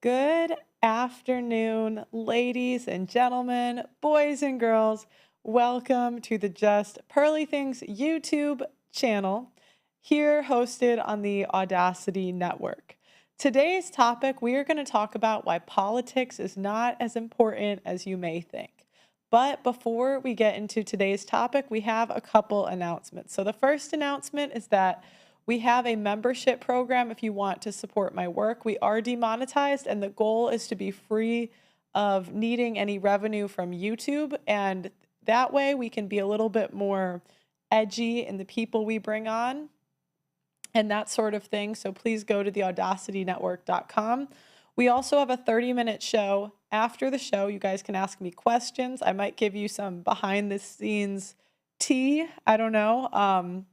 Good afternoon, ladies and gentlemen, boys and girls. Welcome to the Just Pearly Things YouTube channel, here hosted on the Audacity Network. Today's topic, we are going to talk about why politics is not as important as you may think. But before we get into today's topic, we have a couple announcements. So the first announcement is that we have a membership program if you want to support my work. We are demonetized, and the goal is to be free of needing any revenue from YouTube. And that way we can be a little bit more edgy in the people we bring on and that sort of thing. So please go to theaudacitynetwork.com. We also have a 30-minute show. After the show, you guys can ask me questions. I might give you some behind the scenes tea. I don't know.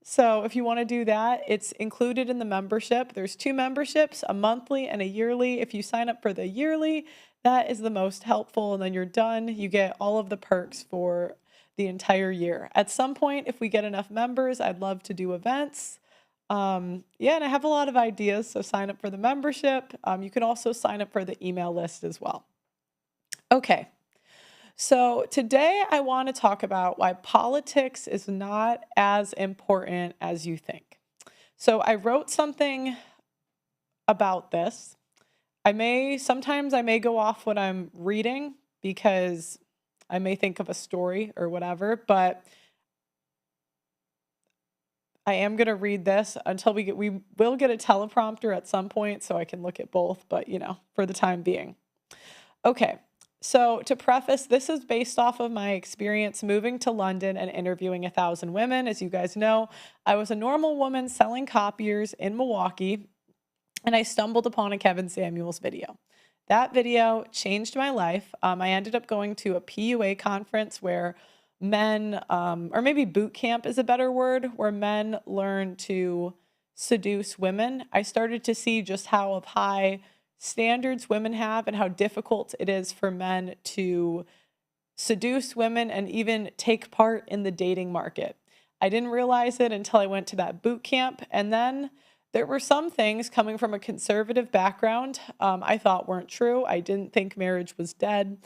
So if you want to do that, it's included in the membership. There's two memberships, a monthly and a yearly. If you sign up for the yearly, that is the most helpful. And then you're done. You get all of the perks for the entire year. At some point, if we get enough members, I'd love to do events. And I have a lot of ideas. So sign up for the membership. You can also sign up for the email list as well. Okay. So today I want to talk about why politics is not as important as you think. So I wrote something about this. Sometimes I may go off what I'm reading because I may think of a story or whatever, but I am going to read this until we will get a teleprompter at some point so I can look at both, but for the time being. Okay. So to preface, this is based off of my experience moving to London and interviewing 1,000 women. As you guys know, I was a normal woman selling copiers in Milwaukee, and I stumbled upon a Kevin Samuels video. That video changed my life. I ended up going to a PUA conference where men, or maybe boot camp is a better word, where men learn to seduce women. I started to see just how high standards women have and how difficult it is for men to seduce women and even take part in the dating market. I didn't realize it until I went to that boot camp. And then there were some things coming from a conservative background I thought weren't true. I didn't think marriage was dead.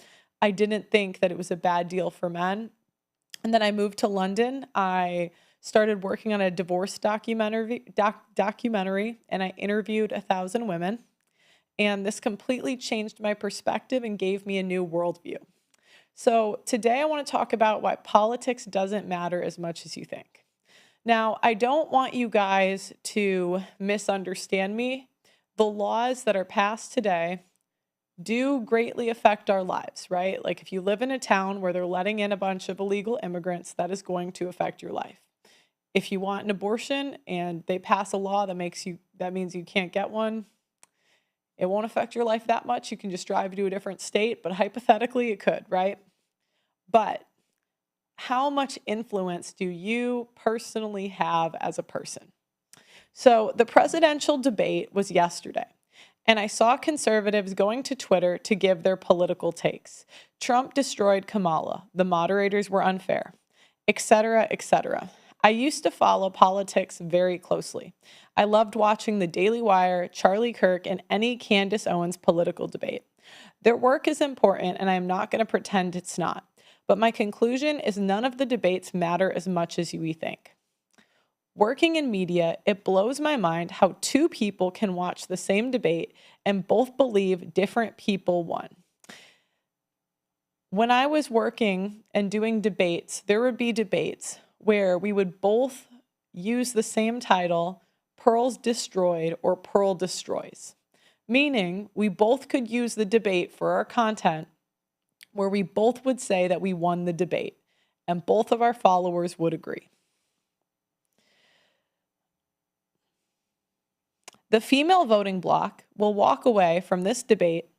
I didn't think that it was a bad deal for men. And then I moved to London. I started working on a divorce documentary, and I interviewed 1,000 women. And this completely changed my perspective and gave me a new worldview. So today I want to talk about why politics doesn't matter as much as you think. Now, I don't want you guys to misunderstand me. The laws that are passed today do greatly affect our lives, right? Like if you live in a town where they're letting in a bunch of illegal immigrants, that is going to affect your life. If you want an abortion and they pass a law that means you can't get one, it won't affect your life that much. You can just drive to a different state, but hypothetically it could, right? But how much influence do you personally have as a person? So the presidential debate was yesterday, and I saw conservatives going to Twitter to give their political takes. Trump destroyed Kamala. The moderators were unfair, etc., etc. I used to follow politics very closely. I loved watching the Daily Wire, Charlie Kirk, and any Candace Owens political debate. Their work is important, and I am not going to pretend it's not. But my conclusion is none of the debates matter as much as we think. Working in media, it blows my mind how two people can watch the same debate and both believe different people won. When I was working and doing debates, there would be debates where we would both use the same title, Pearls Destroyed or Pearl Destroys, meaning we both could use the debate for our content where we both would say that we won the debate, and both of our followers would agree. The female voting bloc will walk away from this debate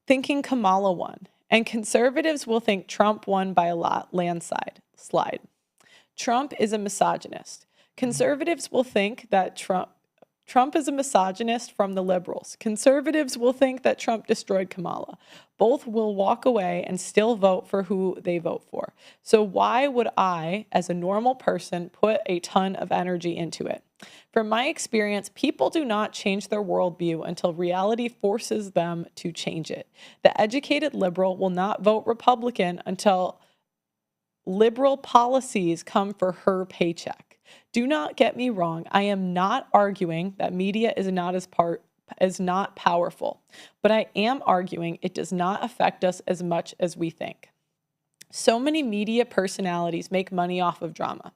thinking Kamala won, and conservatives will think Trump won by a landslide. Trump is a misogynist. Conservatives will think that Trump is a misogynist from the liberals. Conservatives will think that Trump destroyed Kamala. Both will walk away and still vote for who they vote for. So why would I, as a normal person, put a ton of energy into it? From my experience, people do not change their worldview until reality forces them to change it. The educated liberal will not vote Republican until liberal policies come for her paycheck. Do not get me wrong. I am not arguing that media is not powerful, but I am arguing it does not affect us as much as we think. So many media personalities make money off of drama.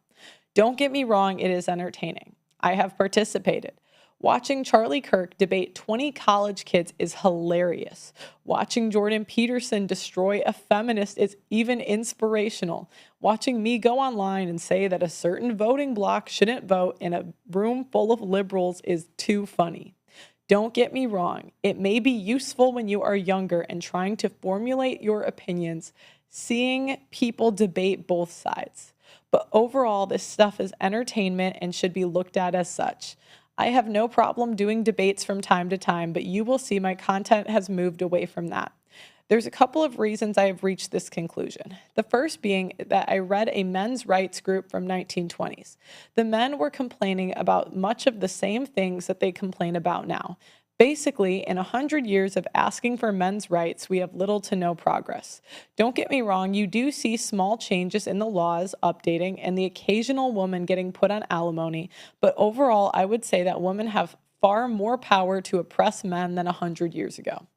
Don't get me wrong, it is entertaining. I have participated. Watching Charlie Kirk debate 20 college kids is hilarious. Watching Jordan Peterson destroy a feminist is even inspirational. Watching me go online and say that a certain voting bloc shouldn't vote in a room full of liberals is too funny. Don't get me wrong, it may be useful when you are younger and trying to formulate your opinions, seeing people debate both sides. But overall, this stuff is entertainment and should be looked at as such. I have no problem doing debates from time to time, but you will see my content has moved away from that. There's a couple of reasons I have reached this conclusion. The first being that I read a men's rights group from 1920s. The men were complaining about much of the same things that they complain about now. Basically, in 100 years of asking for men's rights, we have little to no progress. Don't get me wrong, you do see small changes in the laws updating and the occasional woman getting put on alimony, but overall, I would say that women have far more power to oppress men than 100 years ago.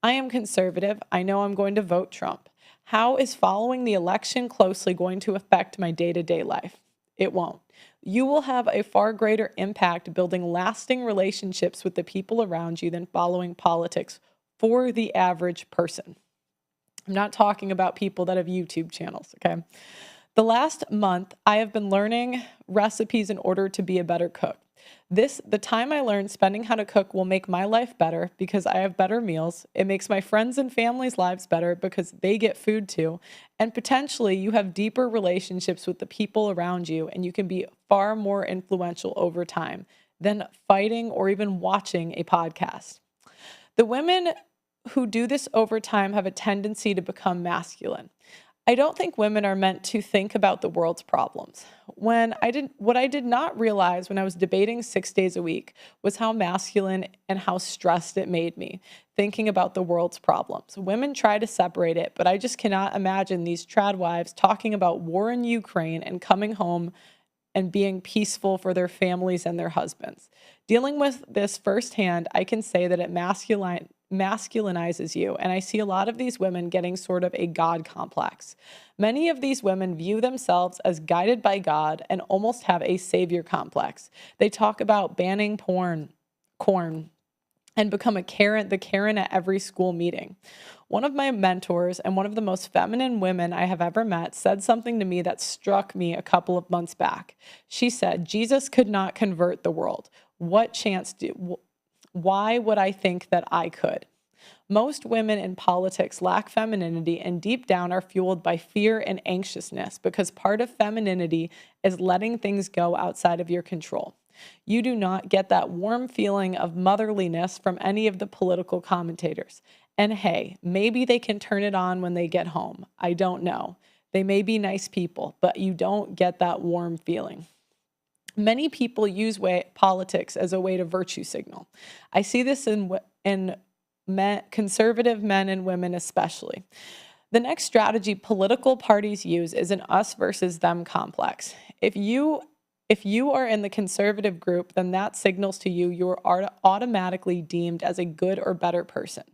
I am conservative. I know I'm going to vote Trump. How is following the election closely going to affect my day-to-day life? It won't. You will have a far greater impact building lasting relationships with the people around you than following politics for the average person. I'm not talking about people that have YouTube channels, okay? The last month, I have been learning recipes in order to be a better cook. The time I learned spending how to cook will make my life better because I have better meals. It makes my friends and family's lives better because they get food too. And potentially you have deeper relationships with the people around you and you can be far more influential over time than fighting or even watching a podcast. The women who do this over time have a tendency to become masculine. I don't think women are meant to think about the world's problems. What I did not realize when I was debating 6 days a week was how masculine and how stressed it made me thinking about the world's problems. Women try to separate it, but I just cannot imagine these trad wives talking about war in Ukraine and coming home and being peaceful for their families and their husbands. Dealing with this firsthand, I can say that it masculinizes you, and I see a lot of these women getting sort of a God complex. Many of these women view themselves as guided by God and almost have a savior complex. They talk about banning corn, and become the Karen at every school meeting. One of my mentors and one of the most feminine women I have ever met said something to me that struck me a couple of months back. She said, Jesus could not convert the world. Why would I think that I could? Most women in politics lack femininity and deep down are fueled by fear and anxiousness because part of femininity is letting things go outside of your control. You do not get that warm feeling of motherliness from any of the political commentators. And hey, maybe they can turn it on when they get home. I don't know. They may be nice people, but you don't get that warm feeling. Many people use politics as a way to virtue signal. I see this in conservative men and women especially. The next strategy political parties use is an us versus them complex. If you are in the conservative group, then that signals to you you are automatically deemed as a good or better person.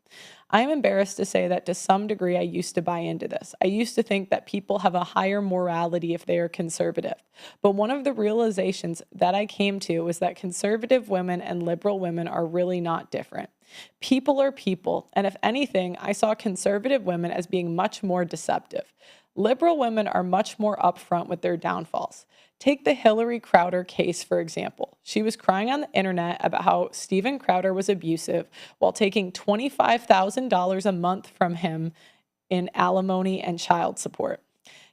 I am embarrassed to say that to some degree I used to buy into this. I used to think that people have a higher morality if they are conservative. But one of the realizations that I came to was that conservative women and liberal women are really not different. People are people, and if anything, I saw conservative women as being much more deceptive. Liberal women are much more upfront with their downfalls. Take the Hillary Crowder case, for example. She was crying on the internet about how Steven Crowder was abusive while taking $25,000 a month from him in alimony and child support.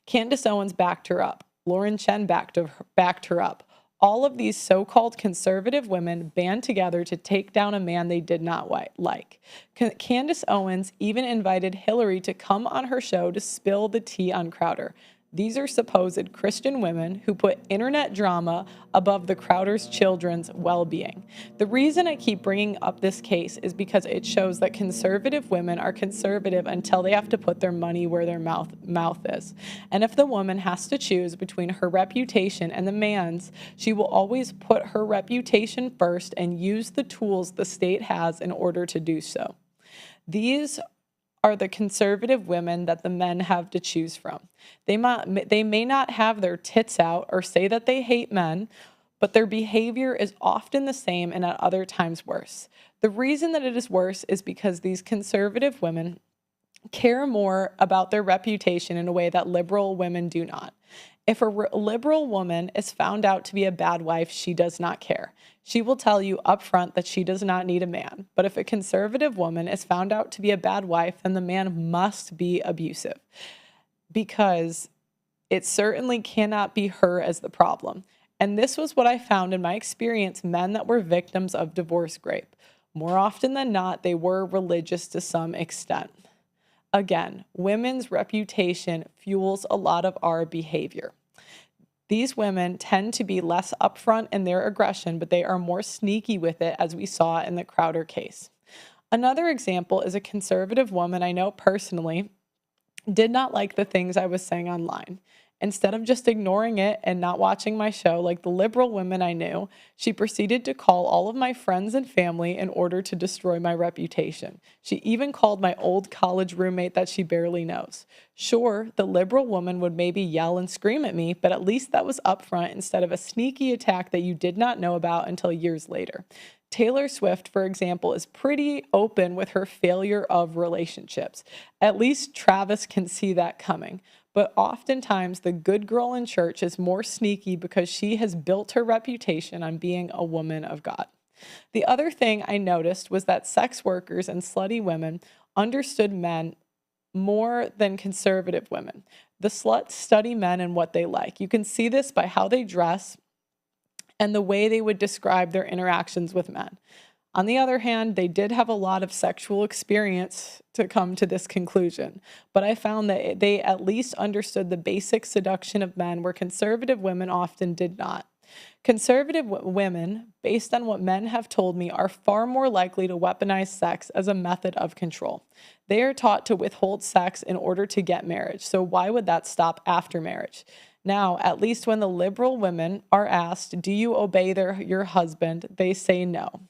Candace Owens backed her up. Lauren Chen backed her up. All of these so-called conservative women band together to take down a man they did not like. Candace Owens even invited Hillary to come on her show to spill the tea on Crowder. These are supposed Christian women who put internet drama above the Crowder's children's well-being. The reason I keep bringing up this case is because it shows that conservative women are conservative until they have to put their money where their mouth is. And if the woman has to choose between her reputation and the man's, she will always put her reputation first and use the tools the state has in order to do so. These are the conservative women that the men have to choose from. They may not have their tits out or say that they hate men, but their behavior is often the same and at other times worse. The reason that it is worse is because these conservative women care more about their reputation in a way that liberal women do not. If a liberal woman is found out to be a bad wife, she does not care. She will tell you up front that she does not need a man. But if a conservative woman is found out to be a bad wife, then the man must be abusive, because it certainly cannot be her as the problem. And this was what I found in my experience: men that were victims of divorce rape. More often than not, they were religious to some extent. Again, women's reputation fuels a lot of our behavior. These women tend to be less upfront in their aggression, but they are more sneaky with it, as we saw in the Crowder case. Another example is a conservative woman I know personally did not like the things I was saying online. Instead of just ignoring it and not watching my show like the liberal women I knew, she proceeded to call all of my friends and family in order to destroy my reputation. She even called my old college roommate that she barely knows. Sure, the liberal woman would maybe yell and scream at me, but at least that was upfront instead of a sneaky attack that you did not know about until years later. Taylor Swift, for example, is pretty open with her failure of relationships. At least Travis can see that coming. But oftentimes, the good girl in church is more sneaky because she has built her reputation on being a woman of God. The other thing I noticed was that sex workers and slutty women understood men more than conservative women. The sluts study men and what they like. You can see this by how they dress and the way they would describe their interactions with men. On the other hand, they did have a lot of sexual experience to come to this conclusion, but I found that they at least understood the basic seduction of men, where conservative women often did not. Conservative women, based on what men have told me, are far more likely to weaponize sex as a method of control. They are taught to withhold sex in order to get marriage, so why would that stop after marriage? Now, at least when the liberal women are asked, do you obey your husband, they say no.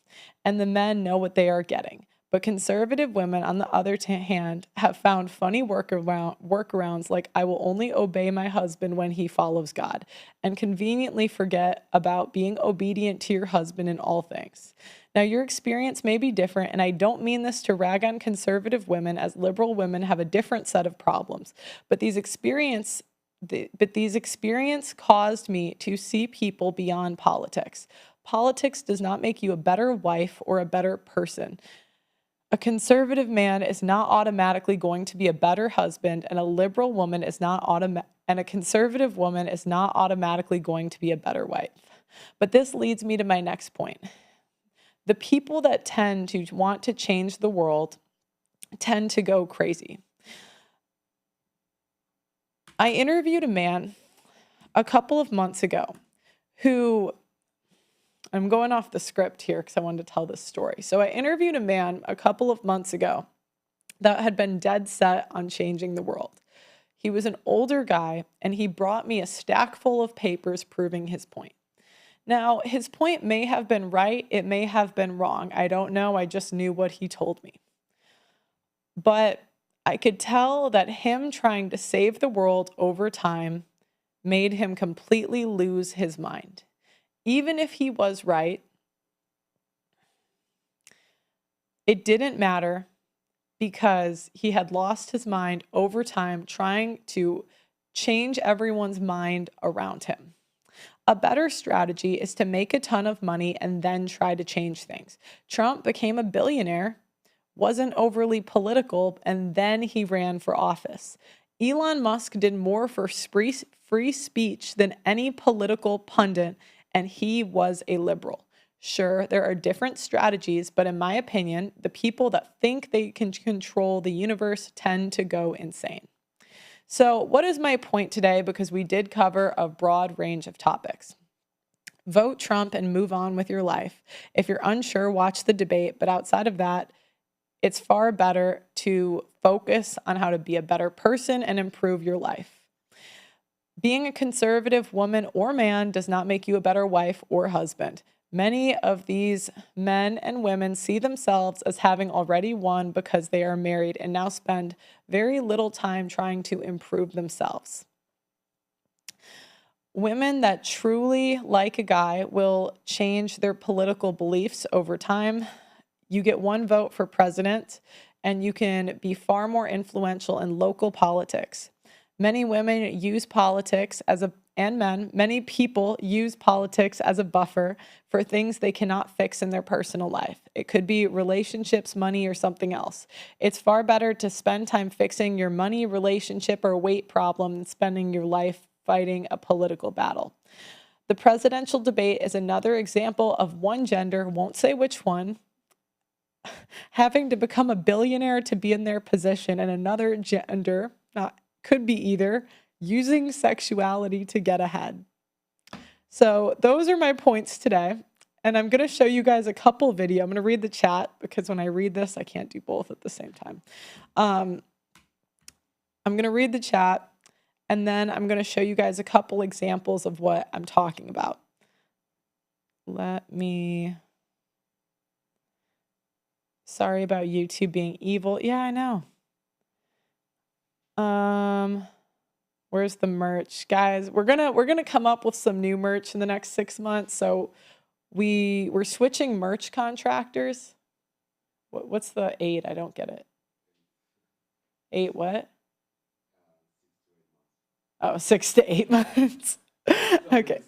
And the men know what they are getting. But conservative women, on the other hand, have found funny workarounds like, I will only obey my husband when he follows God, and conveniently forget about being obedient to your husband in all things. Now, your experience may be different, and I don't mean this to rag on conservative women, as liberal women have a different set of problems. But these experiences caused me to see people beyond politics. Politics does not make you a better wife or a better person. A conservative man is not automatically going to be a better husband, and a liberal woman is not and a conservative woman is not automatically going to be a better wife. But this leads me to my next point. The people that tend to want to change the world tend to go crazy. I interviewed a man a couple of months ago who, I'm going off the script here because I wanted to tell this story. So I interviewed a man a couple of months ago that had been dead set on changing the world. He was an older guy, and he brought me a stack full of papers proving his point. Now, his point may have been right. It may have been wrong. I don't know. I just knew what he told me. But I could tell that him trying to save the world over time made him completely lose his mind. Even if he was right, it didn't matter, because he had lost his mind over time trying to change everyone's mind around him. A better strategy is to make a ton of money and then try to change things. Trump became a billionaire, wasn't overly political, and then he ran for office. Elon Musk did more for free speech than any political pundit, and he was a liberal. Sure, there are different strategies, but in my opinion, the people that think they can control the universe tend to go insane. So what is my point today? Because we did cover a broad range of topics. Vote Trump and move on with your life. If you're unsure, watch the debate. But outside of that, it's far better to focus on how to be a better person and improve your life. Being a conservative woman or man does not make you a better wife or husband. Many of these men and women see themselves as having already won because they are married and now spend very little time trying to improve themselves. Women that truly like a guy will change their political beliefs over time. You get one vote for president, and you can be far more influential in local politics. Many women use politics and men, many people use politics as a buffer for things they cannot fix in their personal life. It could be relationships, money, or something else. It's far better to spend time fixing your money, relationship, or weight problem than spending your life fighting a political battle. The presidential debate is another example of one gender, won't say which one, having to become a billionaire to be in their position, and another gender, could be either, using sexuality to get ahead. So those are my points today. And I'm going to show you guys a couple videos. I'm going to read the chat because when I read this, I can't do both at the same time. I'm going to read the chat, and then I'm going to show you guys a couple examples of what I'm talking about. Sorry about YouTube being evil. Yeah, I know. Where's the merch? Guys, we're gonna come up with some new merch in the next 6 months. So we're switching merch contractors. What's the 8? I don't get it. 8 what? Oh, 6 to 8 months. Okay.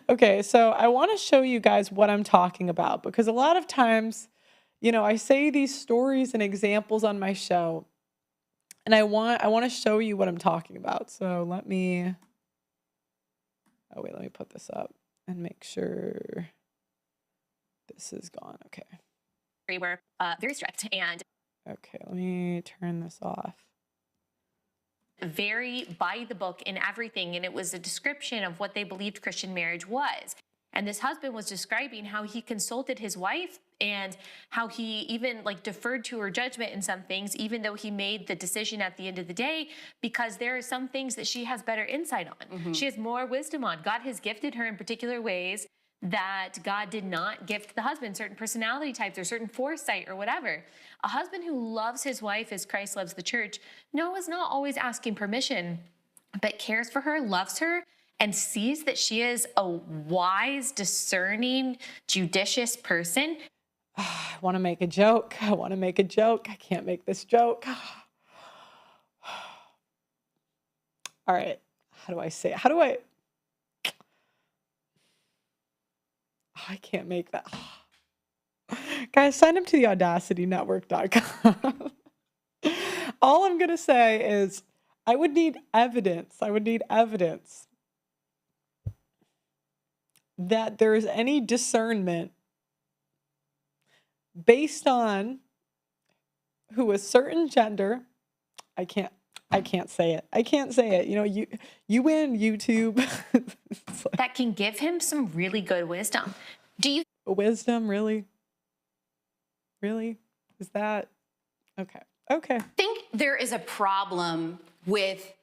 Okay, so I want to show you guys what I'm talking about, because a lot of times, I say these stories and examples on my show, and I want to show you what I'm talking about. So let me put this up and make sure this is gone. Okay. We were very strict and okay, let me turn this off. Very by the book in everything, and it was a description of what they believed Christian marriage was. And this husband was describing how he consulted his wife and how he even deferred to her judgment in some things, even though he made the decision at the end of the day, because there are some things that she has better insight on. Mm-hmm. She has more wisdom on. God has gifted her in particular ways that God did not gift the husband, certain personality types or certain foresight or whatever. A husband who loves his wife as Christ loves the church, is not always asking permission, but cares for her, loves her, and sees that she is a wise, discerning, judicious person. I want to make a joke. I can't make this joke. All right. How do I say it? I can't make that. Guys, sign up to the audacitynetwork.com. All I'm going to say is I would need evidence that there is any discernment based on who a certain gender. I can't say it. You win, YouTube. That can give him some really good wisdom. Do you wisdom really is that okay? think there is a problem with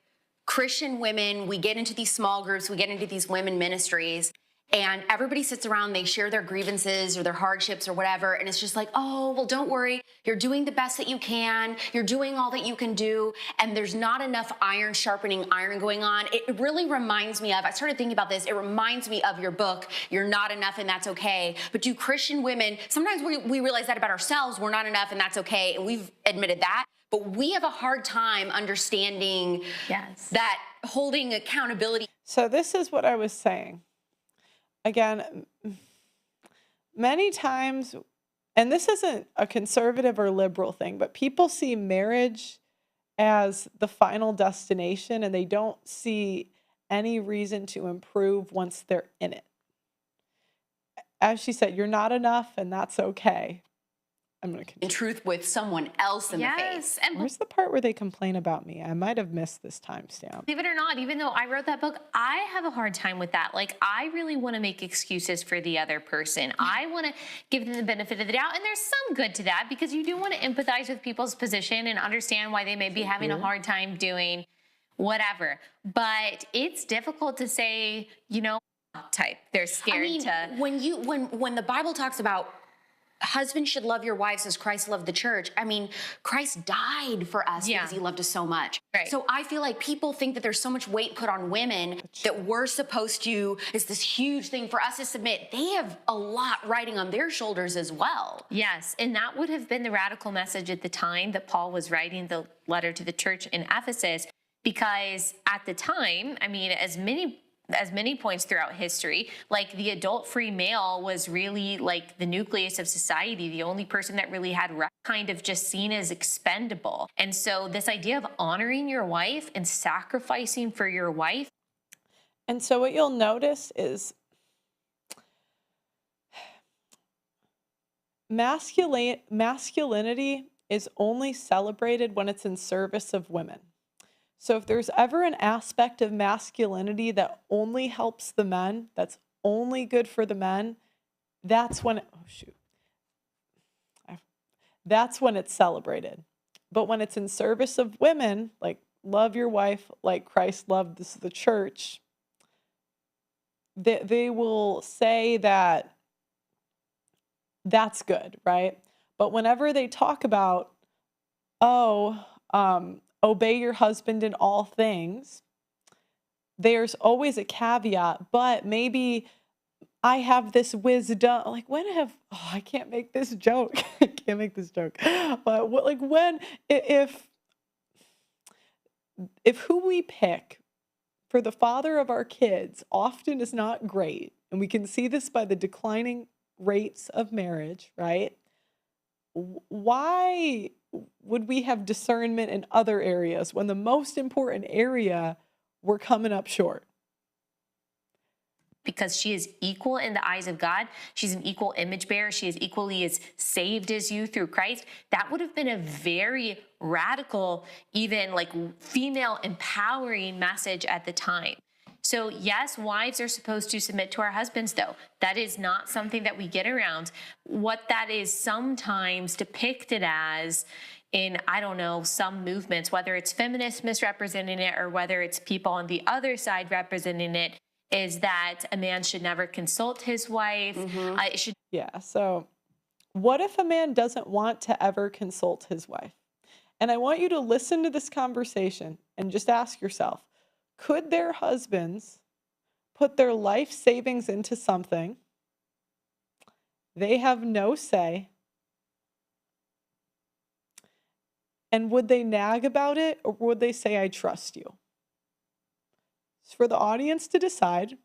Christian women? We get into these small groups, we get into these women ministries, and everybody sits around, they share their grievances or their hardships or whatever, and it's just like, oh, well, don't worry, you're doing the best that you can, you're doing all that you can do, and there's not enough iron sharpening iron going on. It really reminds me of, I started thinking about this, it reminds me of your book, You're Not Enough and That's Okay. But do Christian women, sometimes we realize that about ourselves, we're not enough and that's okay, and we've admitted that, but we have a hard time understanding that holding accountability. So this is what I was saying. Again, many times, and this isn't a conservative or liberal thing, but people see marriage as the final destination and they don't see any reason to improve once they're in it. As she said, you're not enough and that's okay. I'm going to in continue. truth with someone else in the face. Yes. And Where's the part where they complain about me? I might have missed this timestamp. believe it or not, even though I wrote that book, I have a hard time with that. Like, I really want to make excuses for the other person. I want to give them the benefit of the doubt. And there's some good to that because you do want to empathize with people's position and understand why they may be having a hard time doing whatever. But it's difficult to say, type. They're scared to. When the Bible talks about husbands should love your wives as Christ loved the church, I mean, Christ died for us because he loved us so much. Right. So I feel like people think that there's so much weight put on women that we're supposed to, it's this huge thing for us to submit. They have a lot riding on their shoulders as well. Yes, and that would have been the radical message at the time that Paul was writing the letter to the church in Ephesus, because at the time, I mean, as many points throughout history, like the adult-free male was really like the nucleus of society, the only person that really had kind of just seen as expendable. And so this idea of honoring your wife and sacrificing for your wife. And so what you'll notice is masculinity is only celebrated when it's in service of women. So if there's ever an aspect of masculinity that only helps the men, that's only good for the men, that's when that's when it's celebrated. But when it's in service of women, like love your wife like Christ loved the church, they will say that that's good, right? But whenever they talk about, obey your husband in all things, there's always a caveat, but maybe I have this wisdom. Like I can't make this joke. I can't make this joke. But if who we pick for the father of our kids often is not great, and we can see this by the declining rates of marriage, right? Why would we have discernment in other areas when the most important area we're coming up short? Because she is equal in the eyes of God. She's an equal image bearer. She is equally as saved as you through Christ. That would have been a very radical, even like female empowering message at the time. So yes, wives are supposed to submit to our husbands, though. That is not something that we get around. What that is sometimes depicted as in, I don't know, some movements, whether it's feminists misrepresenting it or whether it's people on the other side representing it, is that a man should never consult his wife. Yeah, so what if a man doesn't want to ever consult his wife? And I want you to listen to this conversation and just ask yourself, could their husbands put their life savings into something they have no say? And would they nag about it, or would they say, I trust you? It's for the audience to decide.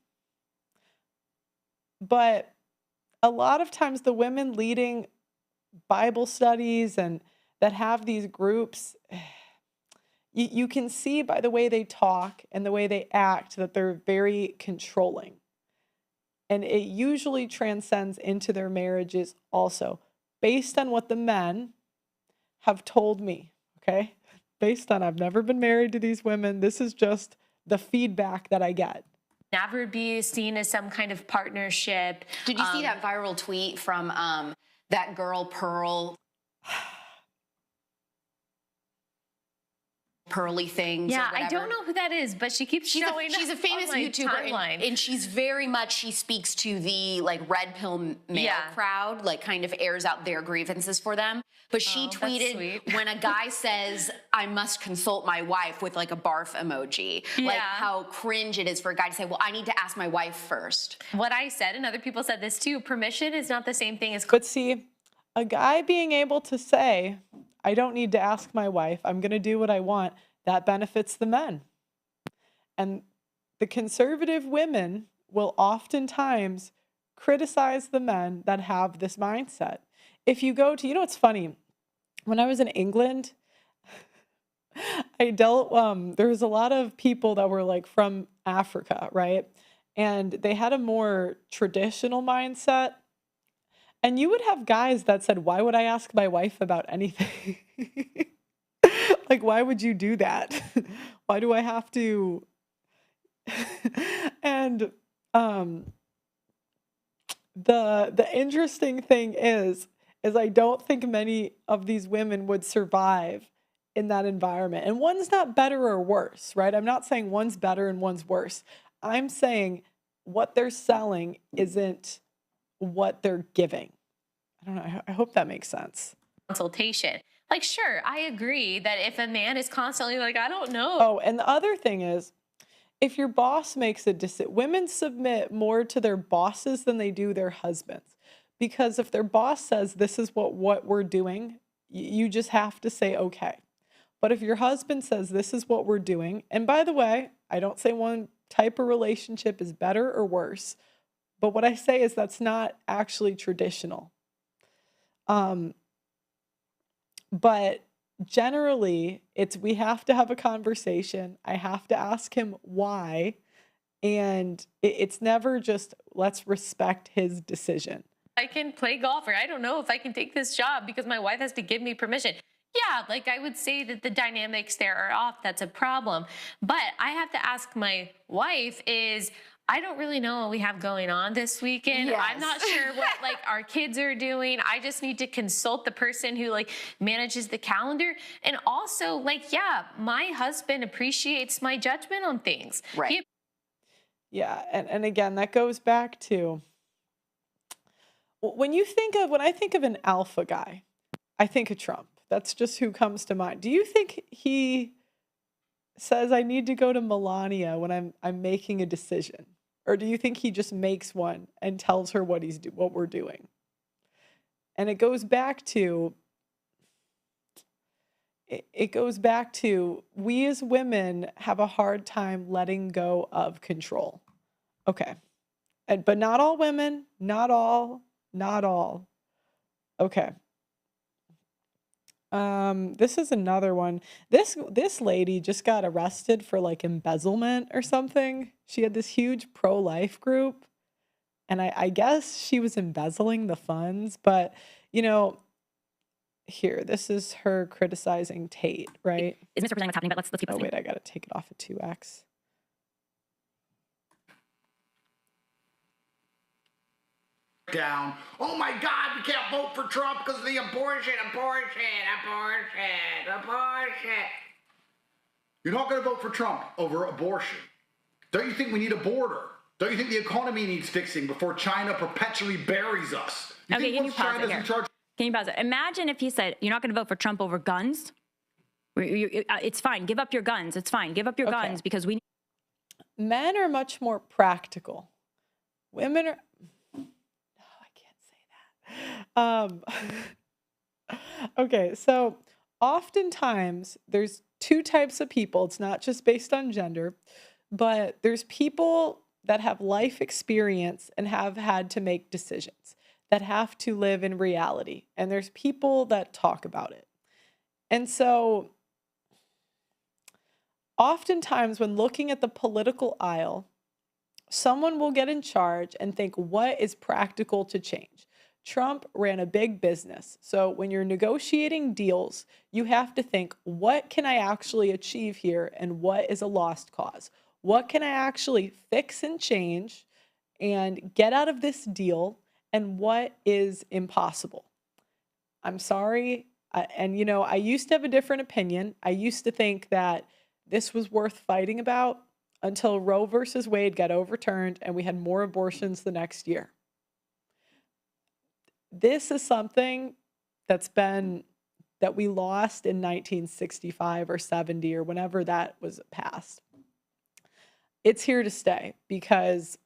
But a lot of times the women leading Bible studies and that have these groups, you can see by the way they talk and the way they act that they're very controlling. And it usually transcends into their marriages also, based on what the men have told me, okay? Based on, I've never been married to these women. This is just the feedback that I get. Never be seen as some kind of partnership. Did you see that viral tweet from that girl, Pearl? Pearly Things. Yeah, I don't know who that is, but she keeps showing She's a famous YouTuber, and she's very much, she speaks to the like red pill male crowd, like kind of airs out their grievances for them. But she tweeted when a guy says, I must consult my wife with like a barf emoji, like how cringe it is for a guy to say, well, I need to ask my wife first. What I said, and other people said this too, permission is not the same thing as... But see, a guy being able to say, I don't need to ask my wife, I'm going to do what I want, that benefits the men. And the conservative women will oftentimes criticize the men that have this mindset. If you go to, it's funny, when I was in England, there was a lot of people that were like from Africa, right? And they had a more traditional mindset. And you would have guys that said, why would I ask my wife about anything? Like, why would you do that? Why do I have to? And um, the interesting thing is I don't think many of these women would survive in that environment. And one's not better or worse, right? I'm not saying one's better and one's worse. I'm saying what they're selling isn't what they're giving. I don't know. I hope that makes sense. Consultation. Like, sure, I agree that if a man is constantly like, I don't know. Oh, and the other thing is, if your boss makes a decision, women submit more to their bosses than they do their husbands. Because if their boss says this is what we're doing, you just have to say okay. But if your husband says this is what we're doing, and by the way, I don't say one type of relationship is better or worse, but what I say is that's not actually traditional. But generally, we have to have a conversation. I have to ask him why. And it's never just, let's respect his decision. I can play golf, or I don't know if I can take this job because my wife has to give me permission. Yeah, like I would say that the dynamics there are off. That's a problem. But I have to ask my wife I don't really know what we have going on this weekend. Yes. I'm not sure what like our kids are doing. I just need to consult the person who like manages the calendar. And also like, yeah, my husband appreciates my judgment on things. Right. Yeah. And again, that goes back to when I think of an alpha guy, I think of Trump. That's just who comes to mind. Do you think he says I need to go to Melania when I'm making a decision? Or do you think he just makes one and tells her what we're doing? And it goes back to we as women have a hard time letting go of control. Okay. But not all women, not all. Okay. This is another one. This lady just got arrested for like embezzlement or something. She had this huge pro-life group, and I guess she was embezzling the funds, but here, this is her criticizing Tate, right? Is misrepresenting what's happening, but let's keep Oh listening. wait, I gotta take it off at 2x. Down. Oh my God, we can't vote for Trump because of the abortion. You're not going to vote for Trump over abortion. Don't you think we need a border? Don't you think the economy needs fixing before China perpetually buries us? Okay, can you pause it here? Can you pause it? Imagine if he said, you're not going to vote for Trump over guns. It's fine. Give up your guns. It's fine. Give up your guns because we... Men are much more practical. Women are... Okay, so oftentimes there's two types of people. It's not just based on gender, but there's people that have life experience and have had to make decisions, that have to live in reality. And there's people that talk about it. And so oftentimes when looking at the political aisle, someone will get in charge and think, what is practical to change? Trump ran a big business. So when you're negotiating deals, you have to think, what can I actually achieve here and what is a lost cause? What can I actually fix and change and get out of this deal, and what is impossible? I'm sorry. And I used to have a different opinion. I used to think that this was worth fighting about until Roe versus Wade got overturned and we had more abortions the next year. This is something that we lost in 1965 or 70 or whenever that was passed. It's here to stay because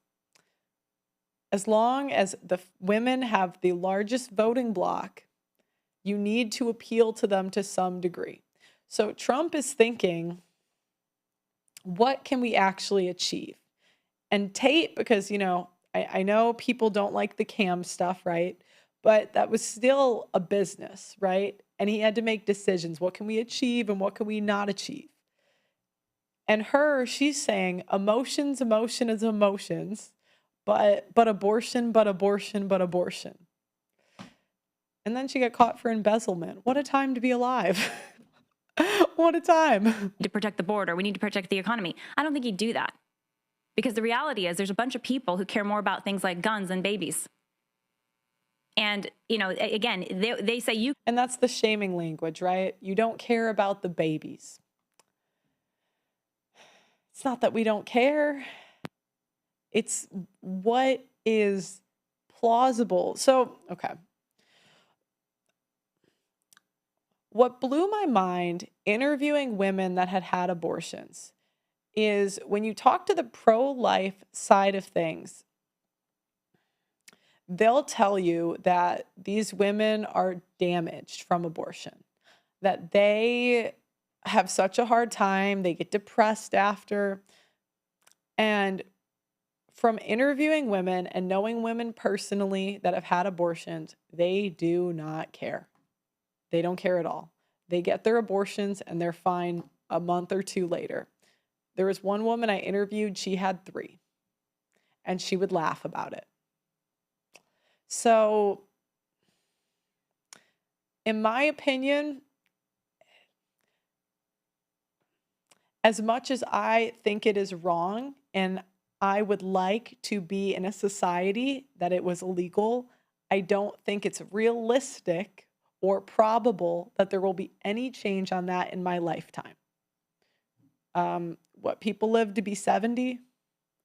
as long as the women have the largest voting bloc, you need to appeal to them to some degree. So Trump is thinking, what can we actually achieve? And Tate, because, I know people don't like the cam stuff, right? But that was still a business, right? And he had to make decisions. What can we achieve and what can we not achieve? And she's saying emotion is emotions, but abortion. And then she got caught for embezzlement. What a time to be alive. What a time. To protect the border. We need to protect the economy. I don't think he'd do that. Because the reality is there's a bunch of people who care more about things like guns than babies. And, you know, again, they say you... And that's the shaming language, right? You don't care about the babies. It's not that we don't care. It's what is plausible. So, okay. What blew my mind interviewing women that had had abortions is when you talk to the pro-life side of things, they'll tell you that these women are damaged from abortion, that they have such a hard time, they get depressed after. And from interviewing women and knowing women personally that have had abortions, they do not care. They don't care at all. They get their abortions and they're fine a month or two later. There was one woman I interviewed, she had 3, and she would laugh about it. So, in my opinion, as much as I think it is wrong and I would like to be in a society that it was illegal, I don't think it's realistic or probable that there will be any change on that in my lifetime. What people live to be 70?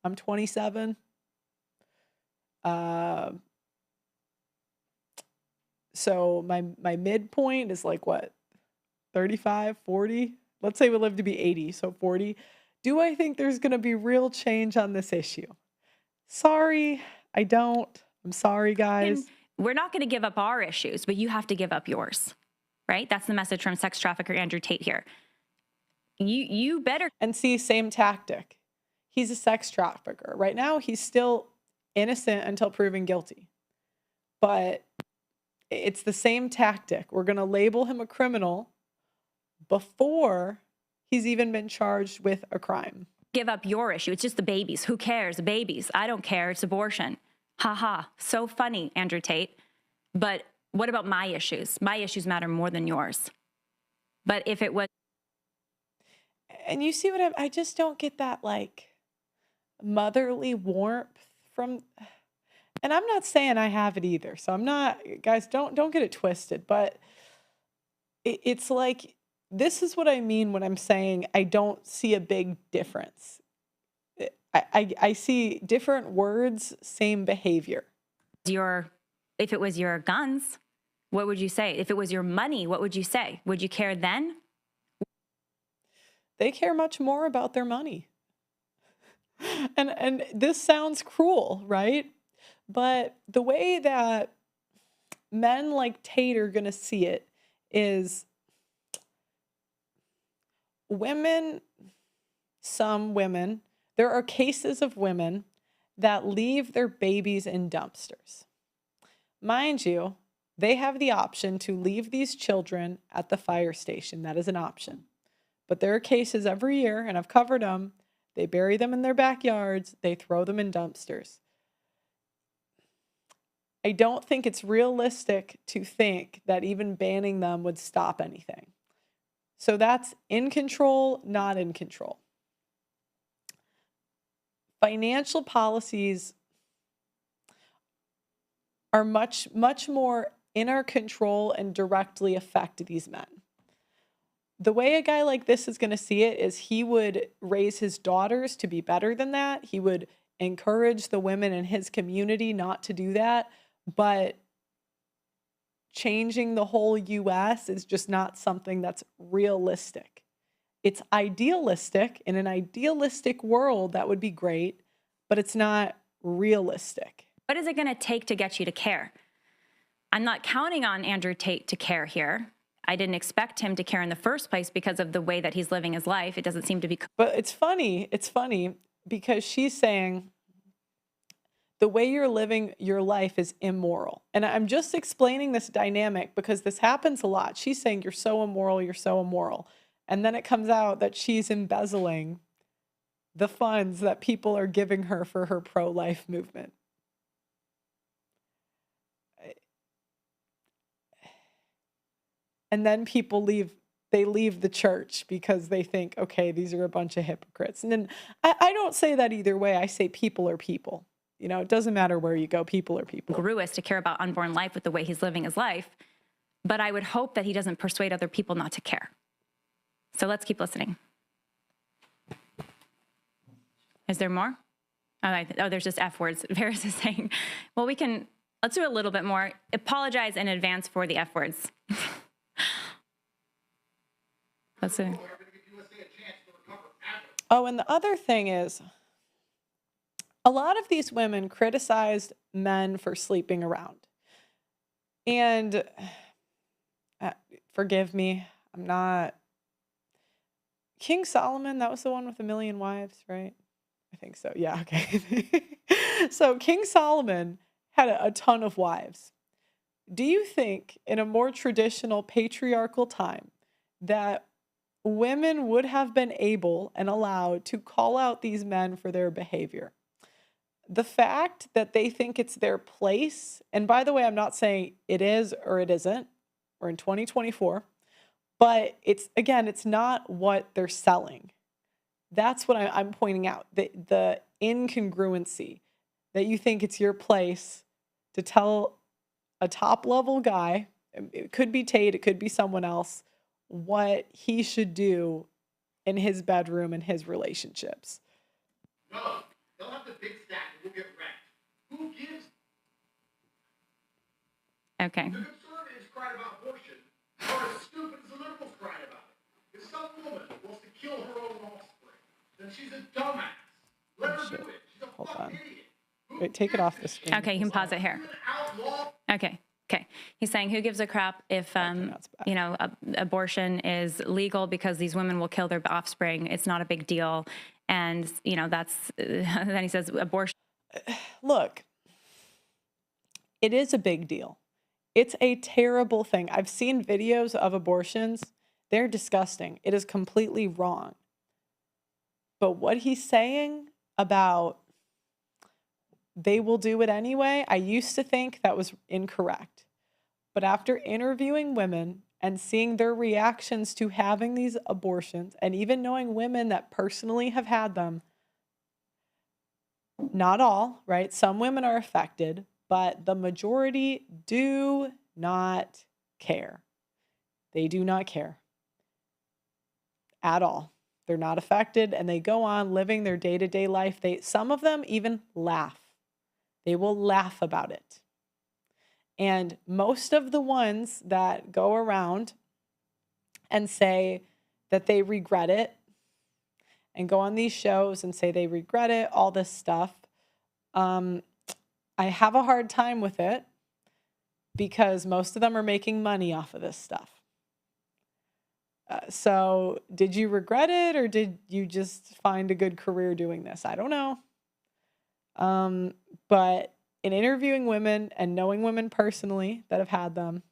I'm 27. So my midpoint is like what? 35, 40? Let's say we live to be 80, so 40. Do I think there's going to be real change on this issue? Sorry, I don't. I'm sorry, guys. And we're not going to give up our issues, but you have to give up yours, right? That's the message from sex trafficker Andrew Tate here. You better... And see, same tactic. He's a sex trafficker. Right now, he's still innocent until proven guilty. But it's the same tactic. We're going to label him a criminal before he's even been charged with a crime. Give up your issue. It's just the babies. Who cares? The babies. I don't care. It's abortion. Ha ha. So funny, Andrew Tate. But what about my issues? My issues matter more than yours. But if it was... And you see what I just don't get that like motherly warmth from... And I'm not saying I have it either. So I'm not... Guys, don't get it twisted. But it's like... This is what I mean when I'm saying I don't see a big difference. I see different words, same behavior. If it was your guns, what would you say? If it was your money, what would you say? Would you care then? They care much more about their money. And this sounds cruel, right? But the way that men like Tate are going to see it is women, some women, there are cases of women that leave their babies in dumpsters. Mind you, they have the option to leave these children at the fire station. That is an option. But there are cases every year, and I've covered them. They bury them in their backyards. They throw them in dumpsters. I don't think it's realistic to think that even banning them would stop anything. So that's in control, not in control. Financial policies are much more in our control and directly affect these men. The way a guy like this is going to see it is he would raise his daughters to be better than that. He would encourage the women in his community not to do that. But changing the whole US is just not something that's realistic. It's idealistic. In an idealistic world, that would be great, but it's not realistic. What is it going to take to get you to care? I'm not counting on Andrew Tate to care here. I didn't expect him to care in the first place because of the way that he's living his life. It doesn't seem to be... But it's funny because she's saying the way you're living your life is immoral. And I'm just explaining this dynamic because this happens a lot. She's saying you're so immoral, you're so immoral. And then it comes out that she's embezzling the funds that people are giving her for her pro-life movement. and then people leave the church because they think, okay, these are a bunch of hypocrites. And then I don't say that either way. I say people are people. You know, it doesn't matter where you go. People are people. Gruest to care about unborn life with the way he's living his life. But I would hope that he doesn't persuade other people not to care. So let's keep listening. Is there more? Oh, there's just F words. Varys is saying, well, let's do a little bit more. Apologize in advance for the F words. Let's see. Oh, and the other thing is, a lot of these women criticized men for sleeping around. And forgive me, I'm not... King Solomon, that was the one with 1,000,000 wives, right? I think so. Yeah, okay. So King Solomon had a ton of wives. Do you think in a more traditional patriarchal time that women would have been able and allowed to call out these men for their behavior? The fact that they think it's their place, and by the way, I'm not saying it is or it isn't, we're in 2024, but it's not what they're selling. That's what I'm pointing out, the incongruency, that you think it's your place to tell a top-level guy, it could be Tate, it could be someone else, what he should do in his bedroom and his relationships. No, they'll have the big stack and we'll get wrecked. Who gives? Okay. The conservatives cried about abortion are as stupid as the liberals cried about it. If some woman wants to kill her own offspring, then she's a dumbass. Let her do it. She's a fucking idiot. Wait, take it off the screen. Okay, you can pause it here. Okay. He's saying, who gives a crap if, abortion is legal because these women will kill their offspring. It's not a big deal. And, then he says abortion. Look, it is a big deal. It's a terrible thing. I've seen videos of abortions. They're disgusting. It is completely wrong. But what he's saying about they will do it anyway, I used to think that was incorrect. But after interviewing women and seeing their reactions to having these abortions, and even knowing women that personally have had them, not all, right? Some women are affected, but the majority do not care. They do not care at all. They're not affected, and they go on living their day-to-day life. Some of them even laugh. They will laugh about it. And most of the ones that go around and say that they regret it and go on these shows and say they regret it, all this stuff, I have a hard time with it because most of them are making money off of this stuff. So did you regret it, or did you just find a good career doing this? I don't know. But in interviewing women and knowing women personally that have had them,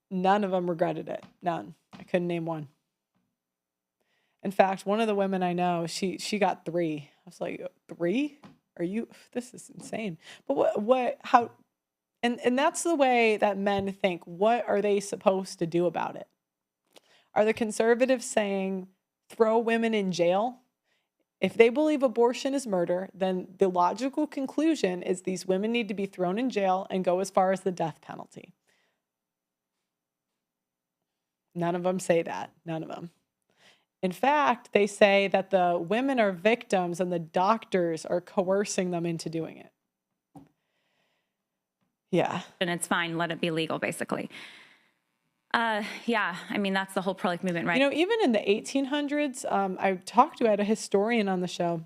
none of them regretted it. None. I couldn't name one. In fact, one of the women I know, she got 3. I was like, 3? This is insane. But how, and that's the way that men think. What are they supposed to do about it? Are the conservatives saying throw women in jail? If they believe abortion is murder, then the logical conclusion is these women need to be thrown in jail and go as far as the death penalty. None of them say that. None of them. In fact, they say that the women are victims and the doctors are coercing them into doing it. Yeah. And it's fine. Let it be legal, basically. Yeah, I mean, that's the whole pro-life movement, right? Even in the 1800s, I had a historian on the show,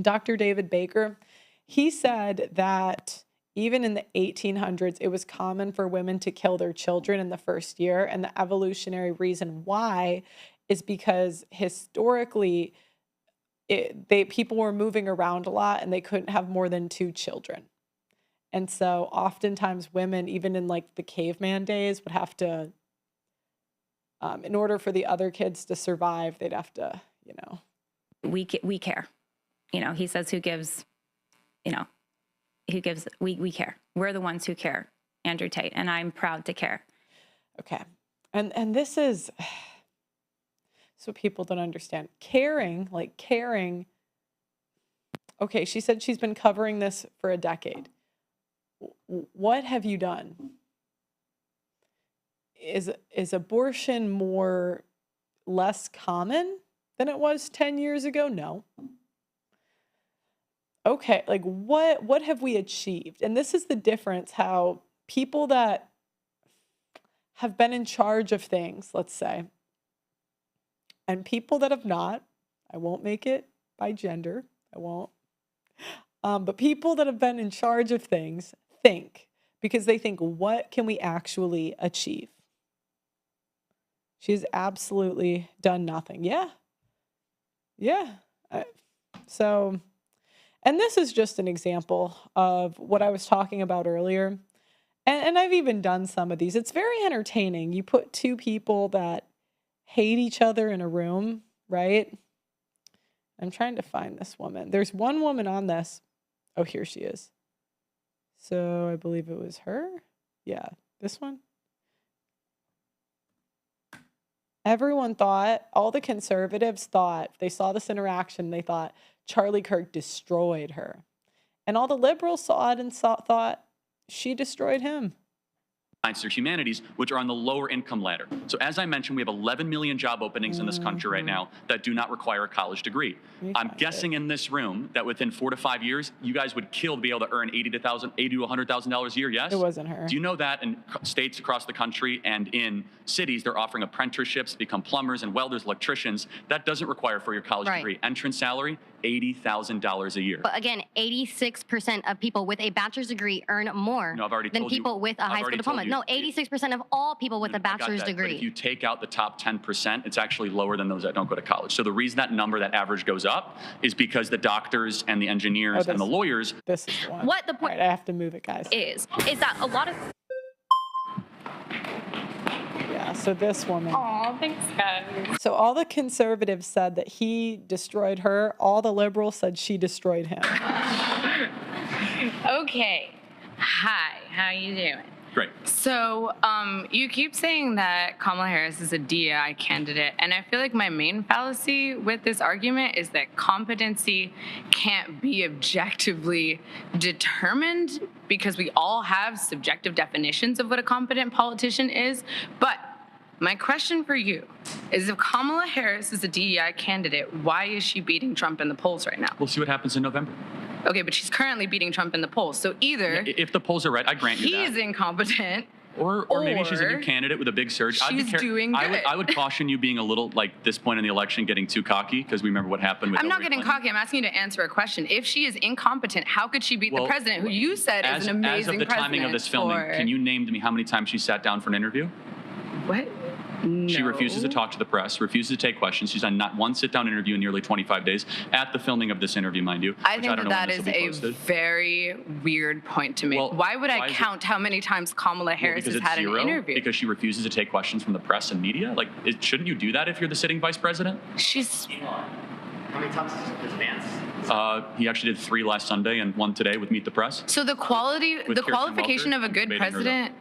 Dr. David Baker. He said that even in the 1800s, it was common for women to kill their children in the first year. And the evolutionary reason why is because historically, people were moving around a lot and they couldn't have more than 2 children. And so oftentimes women, even in like the caveman days, would have to, in order for the other kids to survive, they'd have to, We care. He says who gives, we care. We're the ones who care. Andrew Tate, and I'm proud to care. Okay. And this is so people don't understand. Caring, like caring. Okay, she said she's been covering this for a decade. What have you done? Is abortion less common than it was 10 years ago? No. Okay, like what have we achieved? And this is the difference, how people that have been in charge of things, let's say, and people that have not, I won't make it by gender, I won't, but people that have been in charge of things think, because they think, what can we actually achieve? She's absolutely done nothing. Yeah. Yeah. So, and this is just an example of what I was talking about earlier. And I've even done some of these. It's very entertaining. You put two people that hate each other in a room, right? I'm trying to find this woman. There's one woman on this. Oh, here she is. So I believe it was her. Yeah, this one. Everyone thought, all the conservatives thought, they saw this interaction, they thought Charlie Kirk destroyed her. And all the liberals saw it and thought she destroyed him. Science or humanities, which are on the lower income ladder. So as I mentioned, we have 11 million job openings in this country right now that do not require a college degree. I'm guessing in this room that within 4 to 5 years, you guys would kill to be able to earn $80 to $100,000 a year, yes? It wasn't her. Do you know that in states across the country and in cities, they're offering apprenticeships to become plumbers and welders, electricians. That doesn't require for your college degree. Entrance salary, $80,000 a year. But again, 86% of people with a bachelor's degree earn more than people with a high school diploma. No, 86% of all people with a bachelor's degree. But if you take out the top 10%, it's actually lower than those that don't go to college. So the reason that number, that average goes up is because the doctors and the engineers and the lawyers. This is the one. What the point I have to move it, guys. is that a lot of... Yeah, so this woman. Aw, thanks, guys. So all the conservatives said that he destroyed her. All the liberals said she destroyed him. Okay. Hi, how you doing? Great. So, you keep saying that Kamala Harris is a DEI candidate, and I feel like my main fallacy with this argument is that competency can't be objectively determined because we all have subjective definitions of what a competent politician is. But my question for you is, if Kamala Harris is a DEI candidate, why is she beating Trump in the polls right now? We'll see what happens in November. Okay, but she's currently beating Trump in the polls. So either if the polls are right, I grant you that. He's incompetent, or maybe she's a new candidate with a big surge. She's doing good. I would caution you being a little, like, this point in the election, getting too cocky, because we remember what happened with I'm not Hillary getting Clinton. cocky. I'm asking you to answer a question. If she is incompetent, how could she beat the president, who you said is an amazing president? As of the timing of this filming, can you name to me how many times she sat down for an interview? What? No. She refuses to talk to the press, refuses to take questions. She's done not one sit-down interview in nearly 25 days at the filming of this interview, mind you. I think that is a very weird point to make. Well, why would I count how many times Kamala Harris has had an interview? Because she refuses to take questions from the press and media? Like, shouldn't you do that if you're the sitting vice president? She's... How many times has Vance? He actually did 3 last Sunday and 1 today with Meet the Press. So the qualification of a good president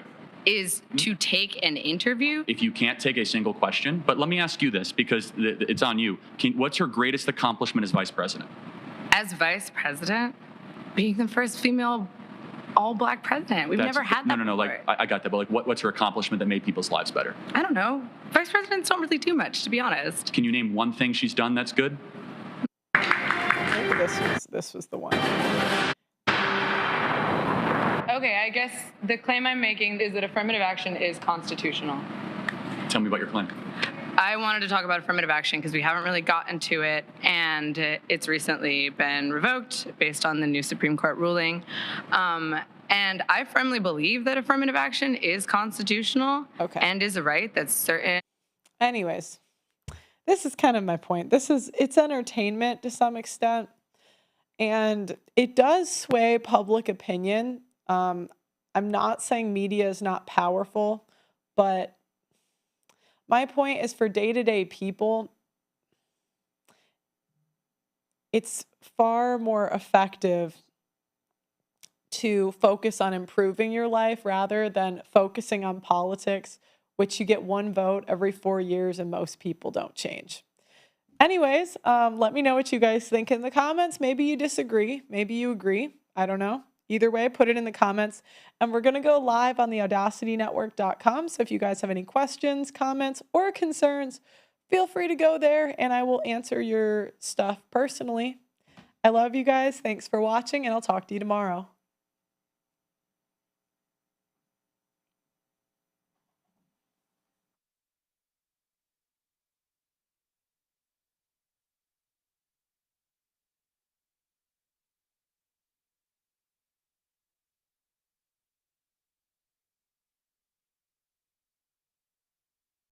is to take an interview? If you can't take a single question, but let me ask you this, because it's on you. What's her greatest accomplishment as vice president? As vice president, being the first female all-black president. We've never had that No, before. like, I got that, but like, what's her accomplishment that made people's lives better? I don't know. Vice presidents don't really do much, to be honest. Can you name one thing she's done that's good? This was the one. Okay, I guess the claim I'm making is that affirmative action is constitutional. Tell me about your claim. I wanted to talk about affirmative action because we haven't really gotten to it, and it's recently been revoked based on the new Supreme Court ruling. And I firmly believe that affirmative action is constitutional and is a right that's certain. Anyways, this is kind of my point. It's entertainment to some extent, and it does sway public opinion. I'm not saying media is not powerful, but my point is, for day-to-day people, it's far more effective to focus on improving your life rather than focusing on politics, which you get one vote every 4 years and most people don't change. Anyways, let me know what you guys think in the comments. Maybe you disagree. Maybe you agree. I don't know. Either way, put it in the comments. And we're going to go live on the audacitynetwork.com. So if you guys have any questions, comments, or concerns, feel free to go there and I will answer your stuff personally. I love you guys. Thanks for watching and I'll talk to you tomorrow.